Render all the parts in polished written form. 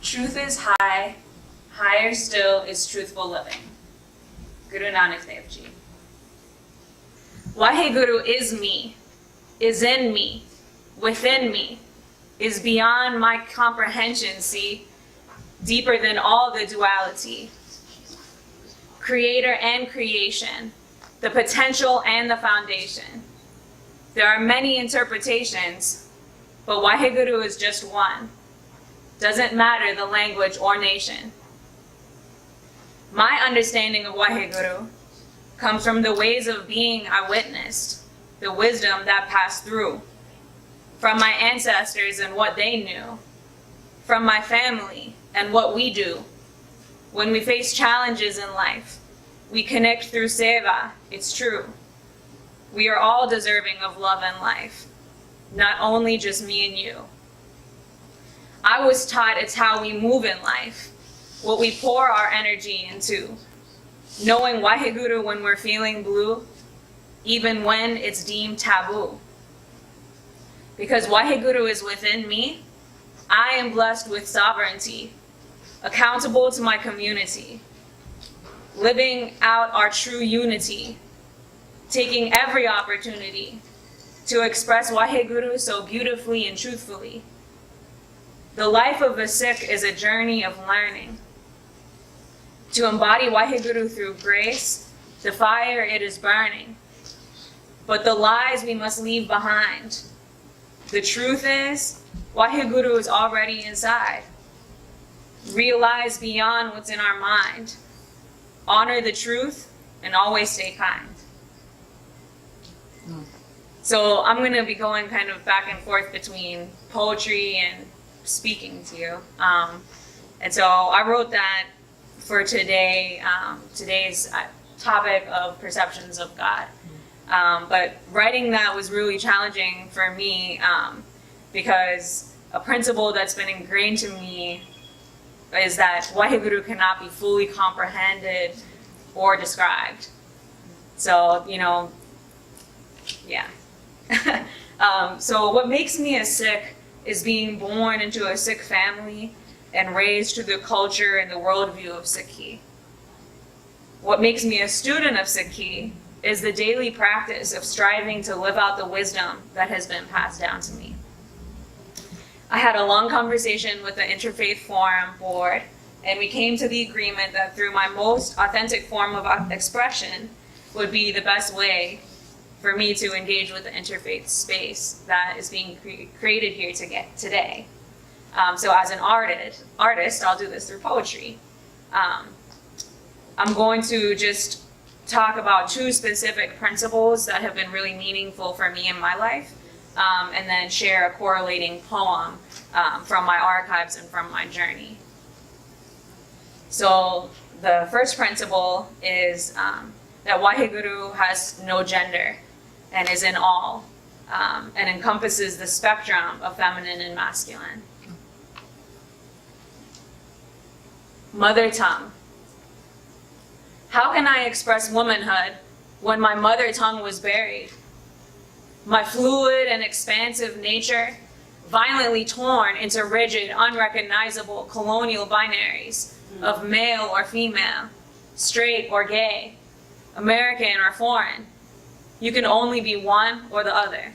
Truth is high, higher still is truthful living. Guru Nanak Dev Ji. Waheguru is me, is in me, within me, is beyond my comprehension, see, deeper than all the duality. Creator and creation, the potential and the foundation. There are many interpretations, but Waheguru is just one. Doesn't matter the language or nation. My understanding of Waheguru comes from the ways of being I witnessed, the wisdom that passed through, from my ancestors and what they knew, from my family and what we do. When we face challenges in life, we connect through seva, it's true. We are all deserving of love and life, not only just me and you. I was taught it's how we move in life, what we pour our energy into, knowing Waheguru when we're feeling blue, even when it's deemed taboo. Because Waheguru is within me, I am blessed with sovereignty, accountable to my community, living out our true unity, taking every opportunity to express Waheguru so beautifully and truthfully. The life of a Sikh is a journey of learning. To embody Waheguru through grace, the fire it is burning. But the lies we must leave behind. The truth is, Waheguru is already inside. Realize beyond what's in our mind. Honor the truth and always stay kind. So I'm going to be going kind of back and forth between poetry and speaking to you. And so I wrote that for today, today's topic of perceptions of God. But writing that was really challenging for me because a principle that's been ingrained to me is that Waheguru cannot be fully comprehended or described. So, yeah. So what makes me a Sikh is being born into a Sikh family and raised to the culture and the worldview of Sikhi. What makes me a student of Sikhi is the daily practice of striving to live out the wisdom that has been passed down to me. I had a long conversation with the Interfaith Forum board, and we came to the agreement that through my most authentic form of expression would be the best way for me to engage with the interfaith space that is being created here today. So as an artist, I'll do this through poetry. I'm going to just talk about two specific principles that have been really meaningful for me in my life, and then share a correlating poem from my archives and from my journey. So the first principle is that Waheguru has no gender and is in all, and encompasses the spectrum of feminine and masculine. Mother tongue. How can I express womanhood when my mother tongue was buried? My fluid and expansive nature violently torn into rigid, unrecognizable colonial binaries of male or female, straight or gay, American or foreign. You can only be one or the other.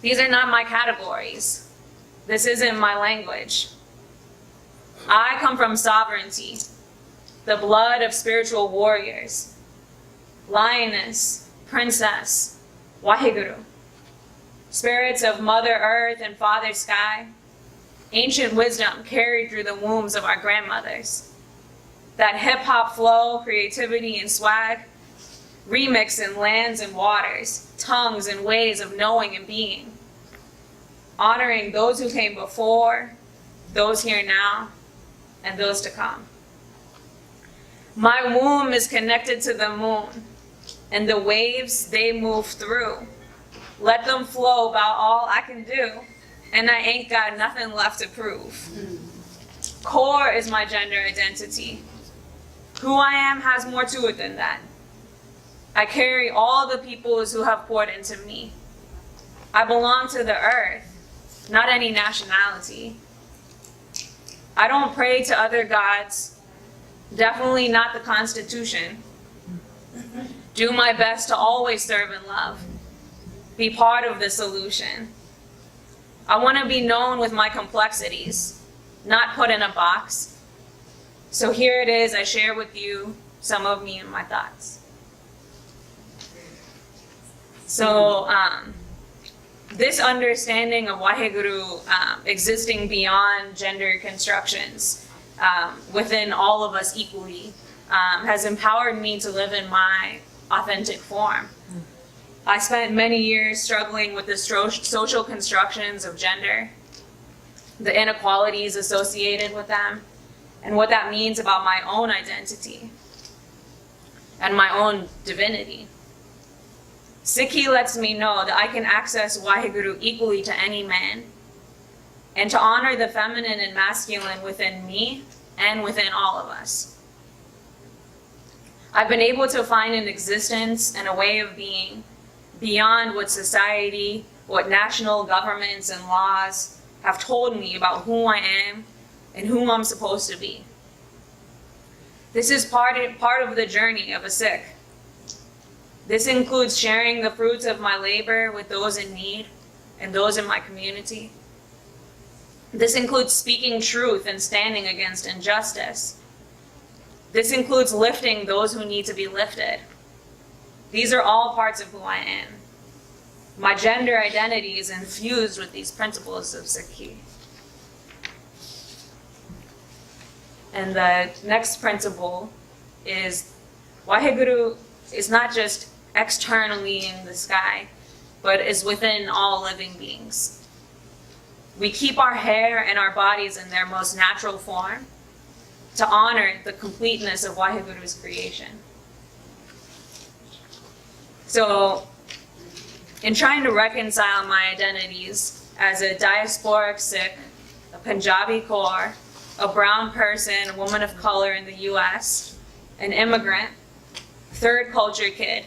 These are not my categories. This isn't my language. I come from sovereignty, the blood of spiritual warriors, lioness, princess, Waheguru, spirits of Mother Earth and Father Sky, ancient wisdom carried through the wombs of our grandmothers. That hip-hop flow, creativity, and swag, remix in lands and waters, tongues and ways of knowing and being, honoring those who came before, those here now, and those to come. My womb is connected to the moon, and the waves they move through. Let them flow about all I can do, and I ain't got nothing left to prove. Kaur is my gender identity. Who I am has more to it than that. I carry all the peoples who have poured into me. I belong to the earth, not any nationality. I don't pray to other gods, definitely not the Constitution. Do my best to always serve and love, be part of the solution. I want to be known with my complexities, not put in a box. So here it is, I share with you some of me and my thoughts. So this understanding of Waheguru existing beyond gender constructions within all of us equally has empowered me to live in my authentic form. I spent many years struggling with the social constructions of gender, the inequalities associated with them, and what that means about my own identity and my own divinity. Sikhi lets me know that I can access Waheguru equally to any man, and to honor the feminine and masculine within me and within all of us. I've been able to find an existence and a way of being beyond what society, what national governments and laws have told me about who I am and who I'm supposed to be. This is part of the journey of a Sikh. This includes sharing the fruits of my labor with those in need and those in my community. This includes speaking truth and standing against injustice. This includes lifting those who need to be lifted. These are all parts of who I am. My gender identity is infused with these principles of Sikhi. And the next principle is Waheguru is not just externally in the sky, but is within all living beings. We keep our hair and our bodies in their most natural form to honor the completeness of Waheguru's creation. So, in trying to reconcile my identities as a diasporic Sikh, a Punjabi Kaur, a brown person, a woman of color in the US, an immigrant, third culture kid,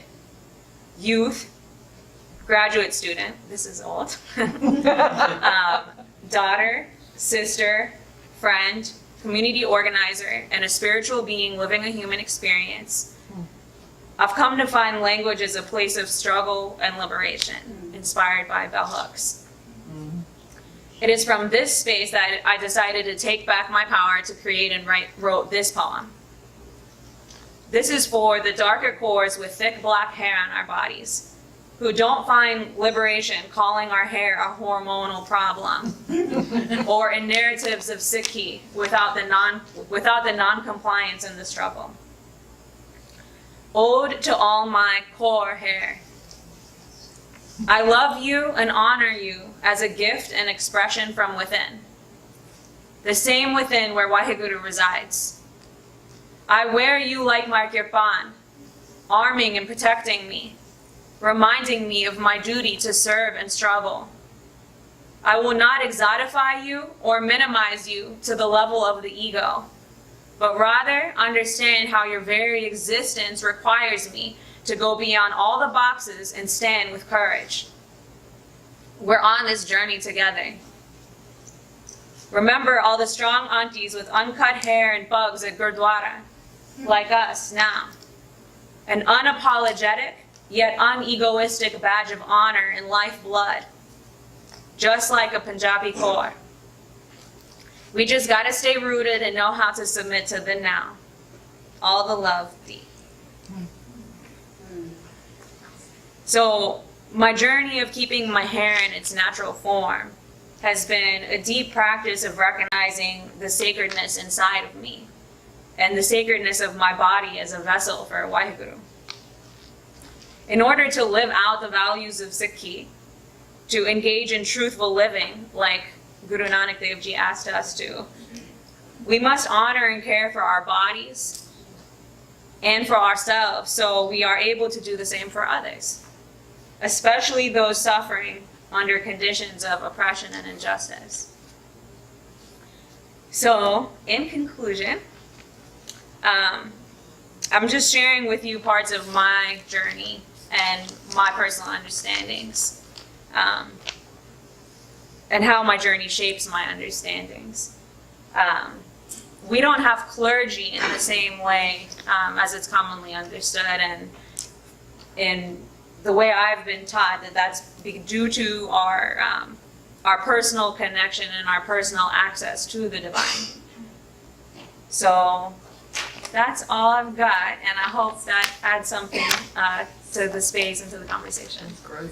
youth, graduate student, this is old, daughter, sister, friend, community organizer, and a spiritual being living a human experience, I've come to find language as a place of struggle and liberation, inspired by bell hooks. It is from this space that I decided to take back my power to create and wrote this poem. This is for the darker cores with thick black hair on our bodies, who don't find liberation calling our hair a hormonal problem, or in narratives of Sikhi without the non-compliance and the struggle. Ode to all my Kaur hair. I love you and honor you as a gift and expression from within, the same within where Waheguru resides. I wear you like my kirpan, arming and protecting me, reminding me of my duty to serve and struggle. I will not exotify you or minimize you to the level of the ego, but rather understand how your very existence requires me to go beyond all the boxes and stand with courage. We're on this journey together. Remember all the strong aunties with uncut hair and bugs at Gurdwara, like us now. An unapologetic, yet unegoistic badge of honor and lifeblood, just like a Punjabi Kaur. We just gotta stay rooted and know how to submit to the now. All the love, Dee. So my journey of keeping my hair in its natural form has been a deep practice of recognizing the sacredness inside of me and the sacredness of my body as a vessel for Waheguru. In order to live out the values of Sikhi, to engage in truthful living like Guru Nanak Dev Ji asked us to, we must honor and care for our bodies and for ourselves so we are able to do the same for others, especially those suffering under conditions of oppression and injustice. So, in conclusion, I'm just sharing with you parts of my journey and my personal understandings, and how my journey shapes my understandings. We don't have clergy in the same way as it's commonly understood, and in the way I've been taught, that's due to our personal connection and our personal access to the divine. So that's all I've got, and I hope that adds something to the space and to the conversation. Great.